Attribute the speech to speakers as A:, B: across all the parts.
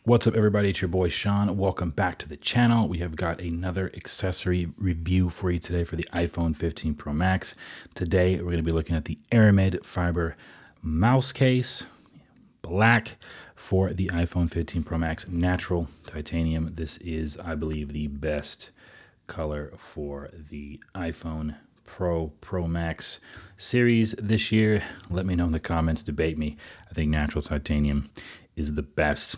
A: What's up, everybody? It's your boy Sean. Welcome back to the channel. We have got another accessory review for you today for the iPhone 15 Pro Max. Today, we're going to be looking at the Aramid Fiber mouse case, black, for the iPhone 15 Pro Max, natural titanium. This is, I believe, the best color for the iPhone Pro Max series this year. Let me know in the comments, debate me. I think natural titanium is the best.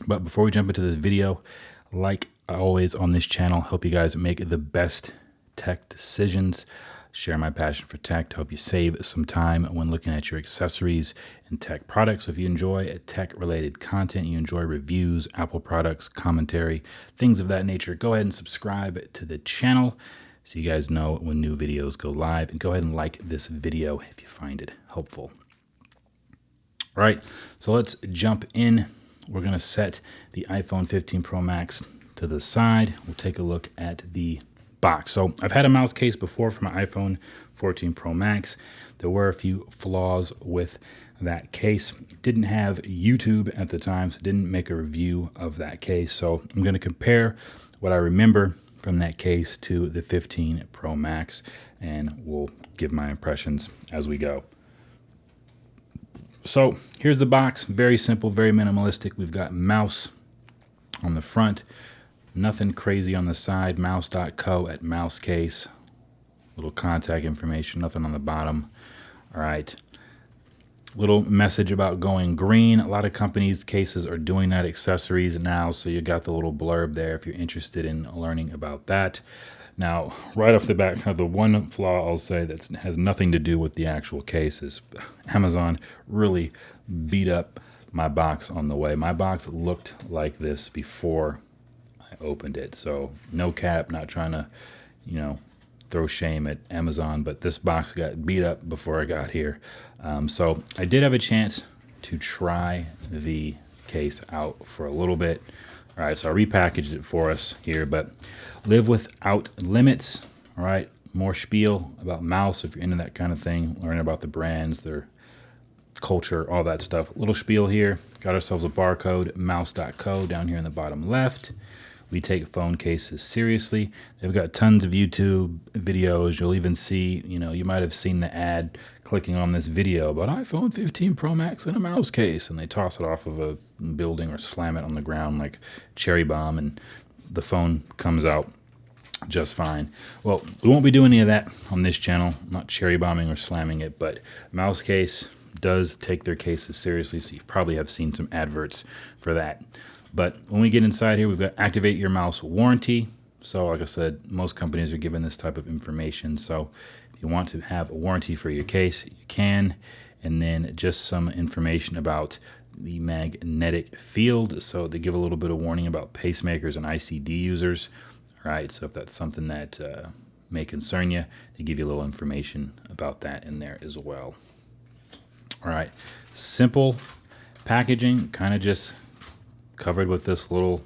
A: But before we jump into this video, like always on this channel, help you guys make the best tech decisions. Share my passion for tech to help you save some time when looking at your accessories and tech products. So if you enjoy tech-related content, you enjoy reviews, Apple products, commentary, things of that nature, go ahead and subscribe to the channel so you guys know when new videos go live. And go ahead and like this video if you find it helpful. All right, so let's jump in. We're going to set the iPhone 15 Pro Max to the side. We'll take a look at the box. So I've had a mouse case before for my iPhone 14 Pro Max. There were a few flaws with that case. Didn't have YouTube at the time, so didn't make a review of that case. So I'm going to compare what I remember from that case to the 15 Pro Max, and we'll give my impressions as we go. So here's the box, very simple, very minimalistic. We've got mouse on the front, nothing crazy on the side, mouse.co at mouse case, little contact information, nothing on the bottom. All right, little message about going green. A lot of companies' cases are doing that, accessories now, so you got the little blurb there if you're interested in learning about that. Now, right off the bat, kind of the one flaw I'll say that has nothing to do with the actual case is Amazon really beat up my box on the way. My box looked like this before I opened it. So no cap, not trying to, throw shame at Amazon, but this box got beat up before I got here. So I did have a chance to try the case out for a little bit. All right, so I repackaged it for us here, but live without limits. All right, more spiel about mouse if you're into that kind of thing, learn about the brands, their culture, all that stuff. Little spiel here. Got ourselves a barcode, mouse.co down here in the bottom left. We take phone cases seriously. They've got tons of YouTube videos. You'll even see, you might have seen the ad clicking on this video about iPhone 15 Pro Max and a mouse case, and they toss it off of a building or slam it on the ground like cherry bomb, and the phone comes out just fine. Well, we won't be doing any of that on this channel, not cherry bombing or slamming it, but mouse case does take their cases seriously, so you probably have seen some adverts for that. But when we get inside here, we've got activate your mouse warranty. So like I said, most companies are giving this type of information. So if you want to have a warranty for your case, you can. And then just some information about the magnetic field. So they give a little bit of warning about pacemakers and ICD users. All right, so if that's something that may concern you, they give you a little information about that in there as well. All right, simple packaging, kind of just covered with this little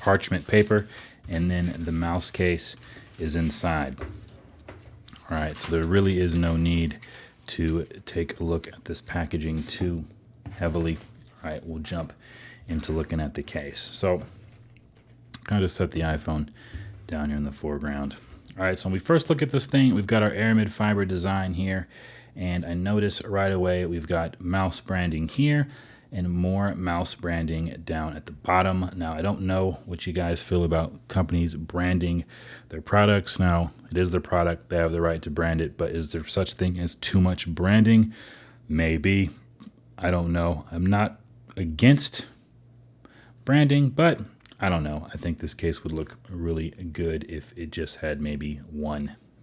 A: parchment paper, and then the mouse case is inside. All right, so there really is no need to take a look at this packaging too heavily. All right, we'll jump into looking at the case. So kind of set the iPhone down here in the foreground. All right, so when we first look at this thing, we've got our Aramid fiber design here, and I notice right away we've got mouse branding here and more mouse branding down at the bottom. Now, I don't know what you guys feel about companies branding their products. Now, it is their product. They have the right to brand it, but is there such thing as too much branding? Maybe. I don't know. I'm not against branding, but I don't know. I think this case would look really good if it just had maybe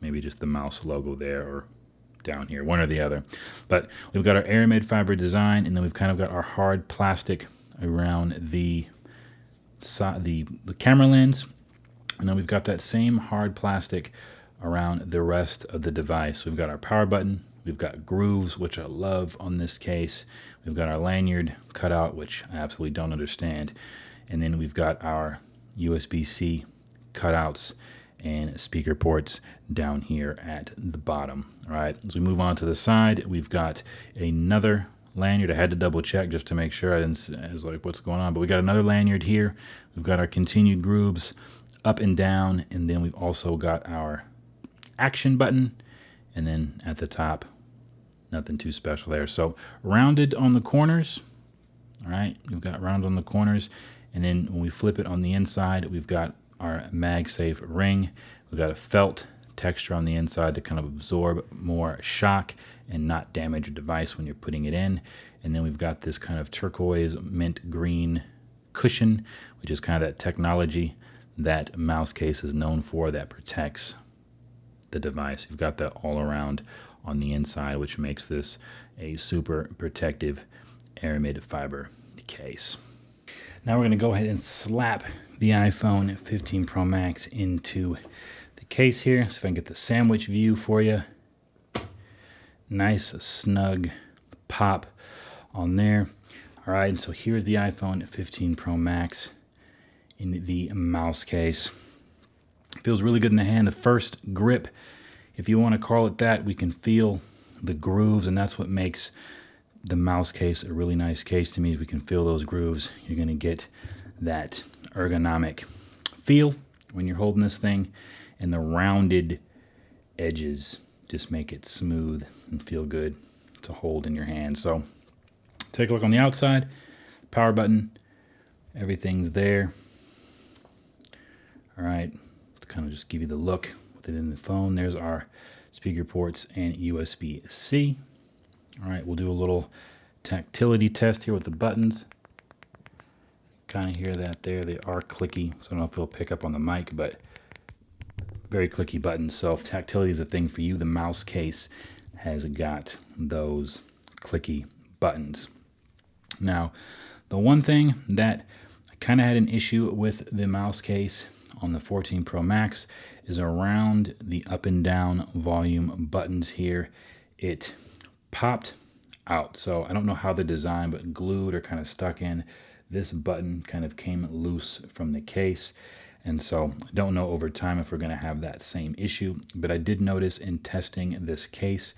A: just the mouse logo there, or down here, one or the other. But we've got our Aramid fiber design, and then we've kind of got our hard plastic around the camera lens, and then we've got that same hard plastic around the rest of the device. So we've got our power button, we've got grooves, which I love on this case. We've got our lanyard cutout, which I absolutely don't understand, and then we've got our USB-C cutouts and speaker ports down here at the bottom. All right, as we move on to the side, we've got another lanyard. I had to double check just to make sure. I was like, what's going on? But we got another lanyard here. We've got our continued grooves up and down, and then we've also got our action button, and then at the top, nothing too special there. So rounded on the corners. All right, we've got round on the corners, and then when we flip it on the inside, we've got our MagSafe ring. We've got a felt texture on the inside to kind of absorb more shock and not damage your device when you're putting it in. And then we've got this kind of turquoise mint green cushion, which is kind of that technology that Mous Case is known for that protects the device. You've got that all around on the inside, which makes this a super protective aramid fiber case. Now we're going to go ahead and slap the iPhone 15 Pro Max into the case here. So if I can get the sandwich view for you. Nice snug pop on there. All right, and so here's the iPhone 15 Pro Max in the Mous Case. Feels really good in the hand. The first grip, if you want to call it that, we can feel the grooves, and that's what makes the Mous Case a really nice case to me. Is we can feel those grooves. You're going to get that ergonomic feel when you're holding this thing, and the rounded edges just make it smooth and feel good to hold in your hand. So take a look on the outside. Power button, everything's there. All right, to kind of just give you the look with it in the phone. There's our speaker ports and USB-C. All right, we'll do a little tactility test here with the buttons. Kind of hear that there. They are clicky, so I don't know if it'll pick up on the mic, but very clicky buttons. So if tactility is a thing for you, the Mous Case has got those clicky buttons. Now, the one thing that I kind of had an issue with the Mous Case on the 14 Pro Max is around the up and down volume buttons here. It popped out. So I don't know how the design, but glued or kind of stuck in. This button kind of came loose from the case. And so I don't know over time if we're going to have that same issue, but I did notice in testing this case,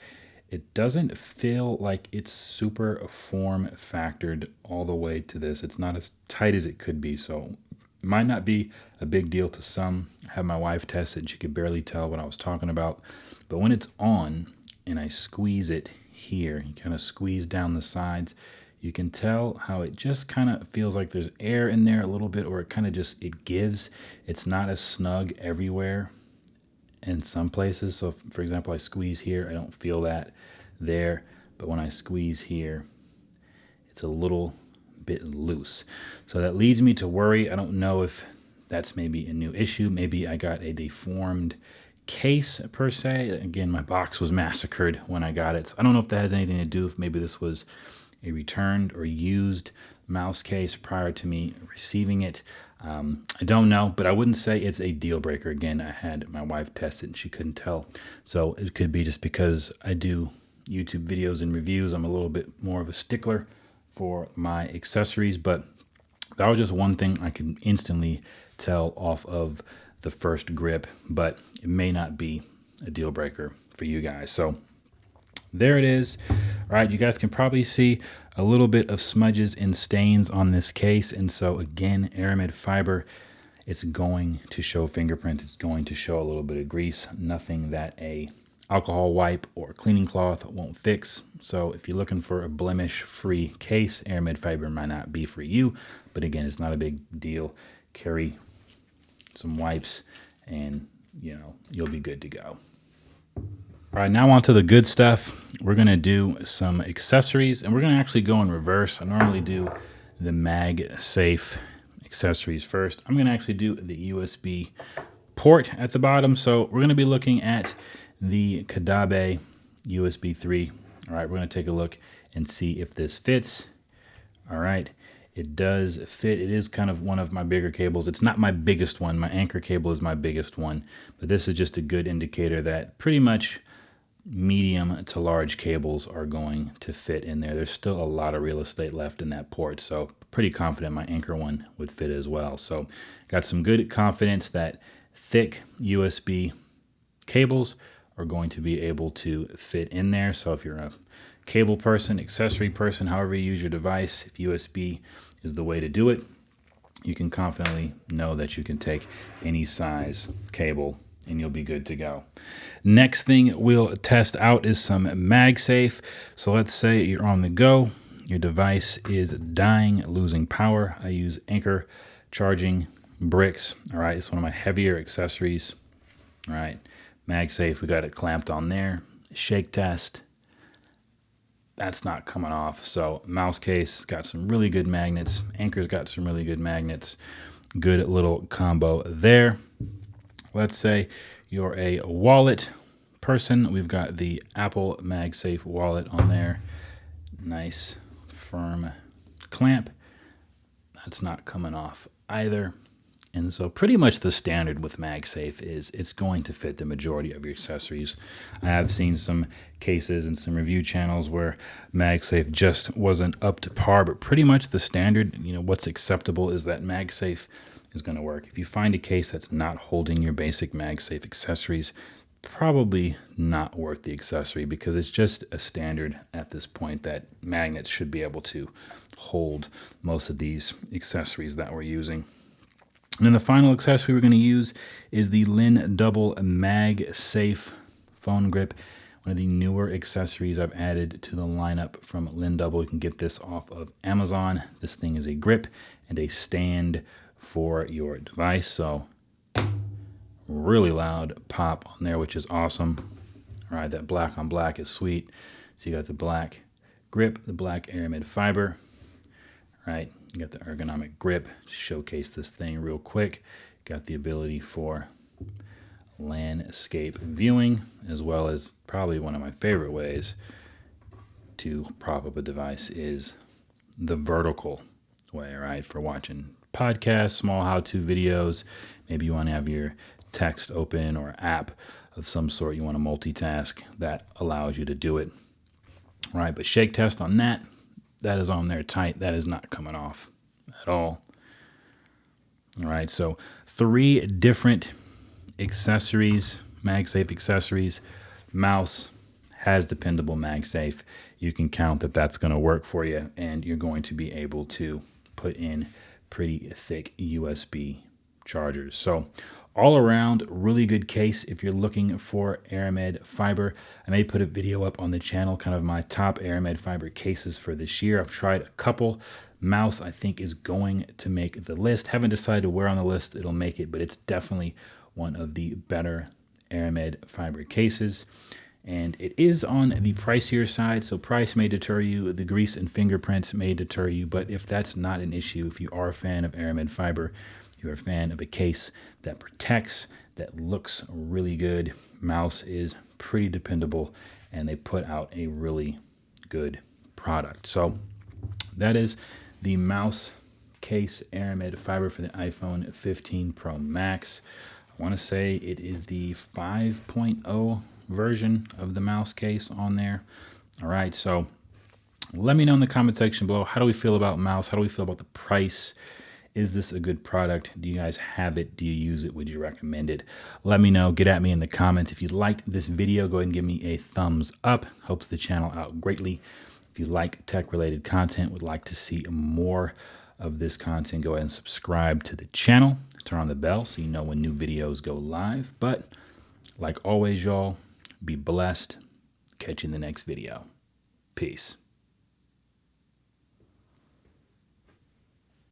A: it doesn't feel like it's super form factored all the way to this. It's not as tight as it could be. So it might not be a big deal to some. I had my wife test it. She could barely tell what I was talking about. But when it's on and I squeeze it here, you kind of squeeze down the sides, you can tell how it just kind of feels like there's air in there a little bit, or it kind of just, it gives. It's not as snug everywhere in some places. So if, for example, I squeeze here, I don't feel that there, but when I squeeze here, it's a little bit loose. So that leads me to worry. I don't know if that's maybe a new issue. Maybe I got a deformed case per se. Again, my box was massacred when I got it. So I don't know if that has anything to do with maybe this was a returned or used Mous Case prior to me receiving it. I don't know, but I wouldn't say it's a deal breaker. Again, I had my wife test it and she couldn't tell. So it could be just because I do YouTube videos and reviews. I'm a little bit more of a stickler for my accessories, but that was just one thing I could instantly tell off of the first grip, but it may not be a deal breaker for you guys. So there it is. All right, you guys can probably see a little bit of smudges and stains on this case. And so again, aramid fiber, it's going to show fingerprint. It's going to show a little bit of grease, nothing that a alcohol wipe or cleaning cloth won't fix. So if you're looking for a blemish-free case, aramid fiber might not be for you. But again, it's not a big deal. Carry some wipes and, you know, you'll be good to go. All right, now on to the good stuff. We're going to do some accessories, and we're going to actually go in reverse. I normally do the MagSafe accessories first. I'm going to actually do the USB port at the bottom. So we're going to be looking at the Kadabe USB 3. All right, we're going to take a look and see if this fits. All right, it does fit. It is kind of one of my bigger cables. It's not my biggest one. My anchor cable is my biggest one, but this is just a good indicator that pretty much medium to large cables are going to fit in there. There's still a lot of real estate left in that port, so pretty confident my anchor one would fit as well. So got some good confidence that thick USB cables are going to be able to fit in there. So if you're a cable person, accessory person, however you use your device, if USB is the way to do it, you can confidently know that you can take any size cable and you'll be good to go. Next thing we'll test out is some MagSafe. So let's say you're on the go, your device is dying, losing power. I use Anchor charging bricks. All right, it's one of my heavier accessories. All right, MagSafe, we got it clamped on there. Shake test. That's not coming off. So Mous Case got some really good magnets. Anchor's got some really good magnets. Good little combo there. Let's say you're a wallet person. We've got the Apple MagSafe wallet on there. Nice firm clamp. That's not coming off either. And so pretty much the standard with MagSafe is it's going to fit the majority of your accessories. I have seen some cases and some review channels where MagSafe just wasn't up to par, but pretty much the standard, what's acceptable is that MagSafe is going to work. If you find a case that's not holding your basic MagSafe accessories, probably not worth the accessory because it's just a standard at this point that magnets should be able to hold most of these accessories that we're using. And then the final accessory we're going to use is the Lin Double MagSafe phone grip. One of the newer accessories I've added to the lineup from Lin Double. You can get this off of Amazon. This thing is a grip and a stand for your device. So really loud pop on there, which is awesome. All right, that black on black is sweet. So you got the black grip, the black aramid fiber. Right, you got the ergonomic grip. Showcase this thing real quick. Got the ability for landscape viewing, as well as probably one of my favorite ways to prop up a device is the vertical way, right? For watching podcasts, small how-to videos. Maybe you want to have your text open or app of some sort. You want to multitask. That allows you to do it. All right, but shake test on that. That is on there tight. That is not coming off at all. All right, so 3 different accessories, MagSafe accessories. Mouse has dependable MagSafe. You can count that that's going to work for you, and you're going to be able to put in pretty thick USB chargers. So all around, really good case if you're looking for aramid fiber. I may put a video up on the channel, kind of my top aramid fiber cases for this year. I've tried a couple. Mouse, I think, is going to make the list. Haven't decided where on the list it'll make it, but it's definitely one of the better aramid fiber cases. And it is on the pricier side, so price may deter you. The grease and fingerprints may deter you, but if that's not an issue, if you are a fan of aramid fiber, you're a fan of a case that protects, that looks really good, Mouse is pretty dependable, and they put out a really good product. So that is the Mous Case aramid fiber for the iPhone 15 Pro Max. I want to say it is the 5.0 version of the Mous Case on there. All right, so let me know in the comment section below, how do we feel about Mouse? How do we feel about the price? Is this a good product? Do you guys have it? Do you use it? Would you recommend it? Let me know. Get at me in the comments. If you liked this video, go ahead and give me a thumbs up. Helps the channel out greatly. If you like tech-related content, would like to see more of this content, go ahead and subscribe to the channel. Turn on the bell so you know when new videos go live. But like always, y'all, be blessed. Catch you in the next video. Peace.